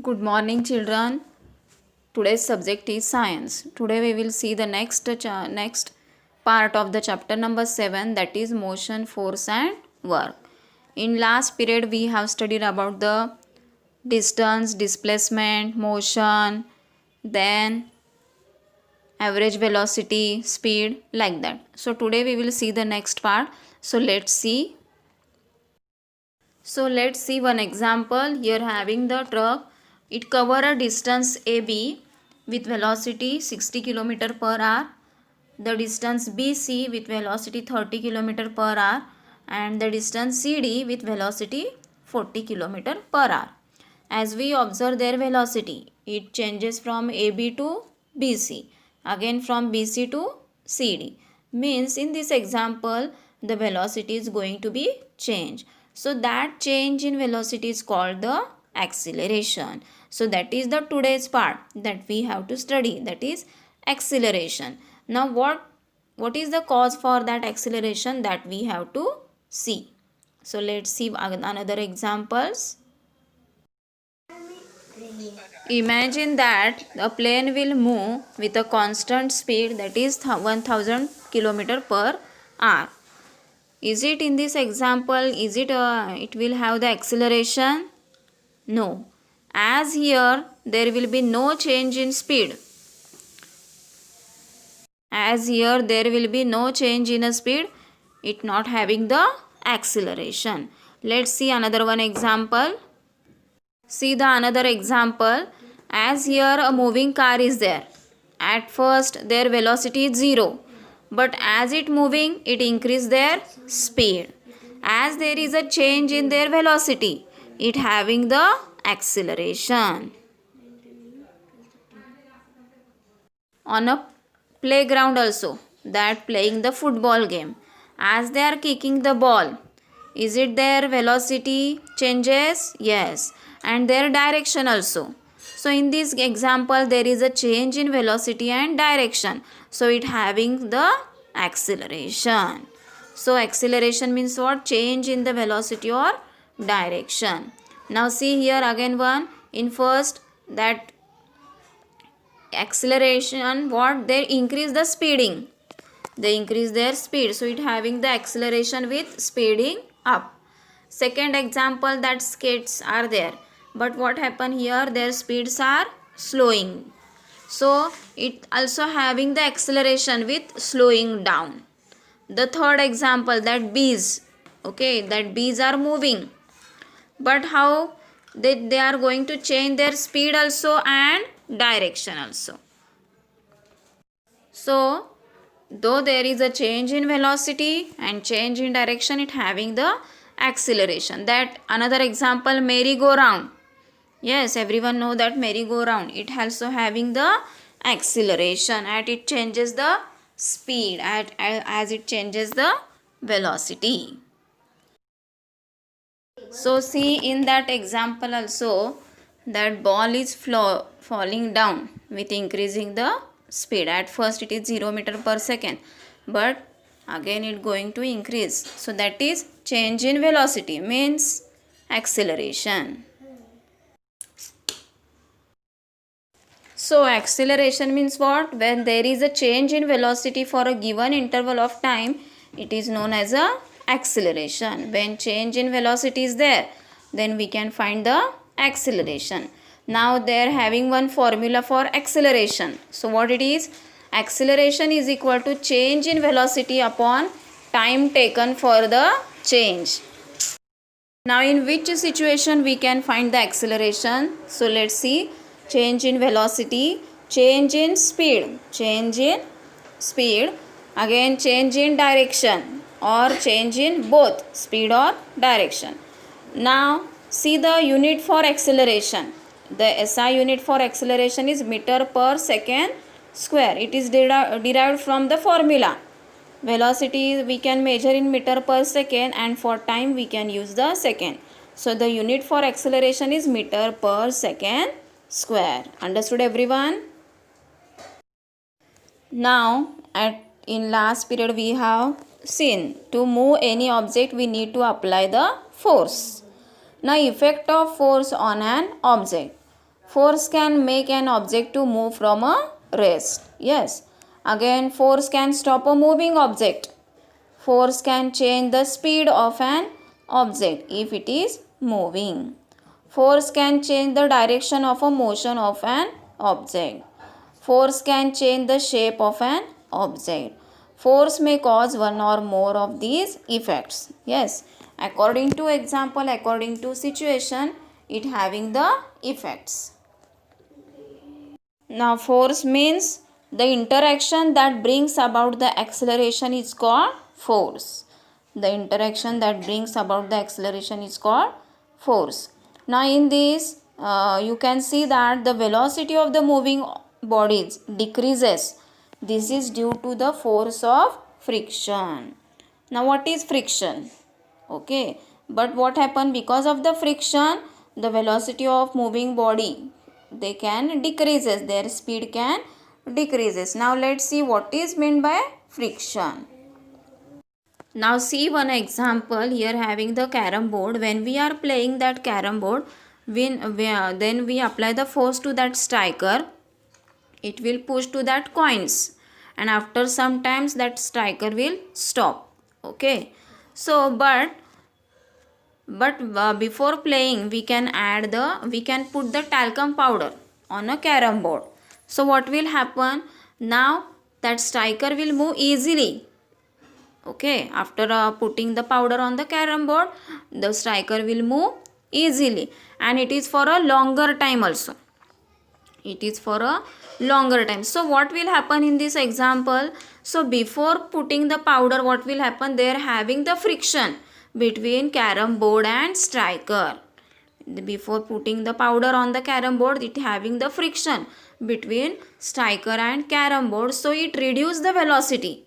Good morning, children. Today's subject is science. Today we will see the next part of the chapter number 7, that is motion, force and work. In last period we have studied about the distance, displacement, motion, then average velocity, speed, like that. So today we will see the next part. So let's see one example. Here having the truck. It cover a distance AB with velocity 60 km per hour. The distance BC with velocity 30 km per hour and the distance CD with velocity 40 km per hour. As we observe their velocity, it changes from AB to BC, again from BC to CD. Means in this example, the velocity is going to be changed. So that change in velocity is called the acceleration. So that is the today's part that we have to study, that is acceleration. Now what is the cause for that acceleration, that we have to see. So let's see another examples. Imagine that a plane will move with a constant speed, that is 1000 km per hour. Is it in this example, it will have the acceleration? No. As here there will be no change in speed. As here there will be no change in a speed, it not having the acceleration. Let's see another one example. See the another example. As here a moving car is there. At first their velocity is 0. But as it moving, it increase their speed. As there is a change in their velocity, it having the acceleration. On a playground also, that playing the football game, as they are kicking the ball, is it their velocity changes? Yes. And their direction also. So in this example there is a change in velocity and direction. So it having the acceleration. So acceleration means what? Change in the velocity or direction. Now see here again one. In first that acceleration, what? They increase the speeding. They increase their speed. So it having the acceleration with speeding up. Second example, that skates are there. But what happen here? Their speeds are slowing. So it also having the acceleration with slowing down. The third example, that bees. Okay, that bees are moving. But how? They are going to change their speed also and direction also. So though there is a change in velocity and change in direction, it having the acceleration. That another example, merry-go-round. Yes, everyone know that merry-go-round. It also having the acceleration and it changes the speed as it changes the velocity. So see in that example also, that ball is falling down with increasing the speed. At first it is 0 meter per second, but again it going to increase. So that is change in velocity, means acceleration. So acceleration means what? When there is a change in velocity for a given interval of time, it is known as a acceleration. When change in velocity is there, then we can find the acceleration. Now they are having one formula for acceleration. So what it is? Acceleration is equal to change in velocity upon time taken for the change. Now in which situation we can find the acceleration? So let's see. Change in velocity, change in speed, again change in direction or change in both speed or direction. Now see the unit for acceleration. The SI unit for acceleration is meter per second square. It is derived from the formula. Velocity we can measure in meter per second and for time we can use the second. So the unit for acceleration is meter per second square. Understood everyone? Now in last period we have seen to move any object we need to apply the force. Now effect of force on an object. Force can make an object to move from a rest. Yes. Again, force can stop a moving object. Force can change the speed of an object if it is moving. Force can change the direction of a motion of an object. Force can change the shape of an object. Force may cause one or more of these effects. Yes, according to example, according to situation, it having the effects. Now, force means the interaction that brings about the acceleration is called force. The interaction that brings about the acceleration is called force. Now, in this, you can see that the velocity of the moving bodies decreases. This is due to the force of friction. Now, what is friction? Okay, but what happened because of the friction, the velocity of moving body, they can decreases, their speed can decreases. Now let's see what is meant by friction. Now see one example here, having the carom board. When we are playing that carom board, then we apply the force to that striker, it will push to that coins, and after some times that striker will stop. Okay, so but before playing we can put the talcum powder on a carom board. So what will happen? Now that striker will move easily. Okay, after putting the powder on the carom board, the striker will move easily, and it is for a longer time also. It is for a longer time. So what will happen in this example? So before putting the powder, what will happen? They are having the friction between carom board and striker. Before putting the powder on the carom board, it having the friction between striker and carom board. So it reduce the velocity.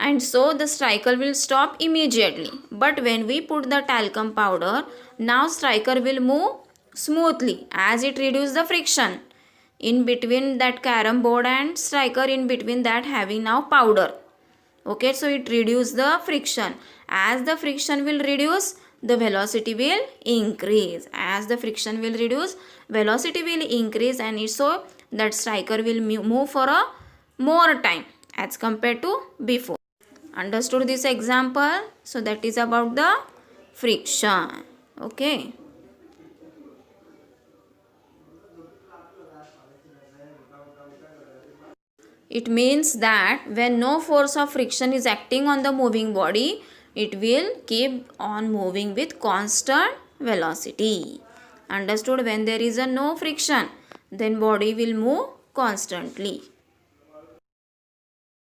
And so the striker will stop immediately. But when we put the talcum powder, now striker will move smoothly as it reduces the friction in between that carom board and striker, in between that having now powder. Okay, so it reduces the friction. As the friction will reduce, the velocity will increase. As the friction will reduce, velocity will increase, and so that striker will move for a more time as compared to before. Understood this example? So that is about the friction. Okay. It means that when no force of friction is acting on the moving body, it will keep on moving with constant velocity. Understood? When there is no friction, then body will move constantly.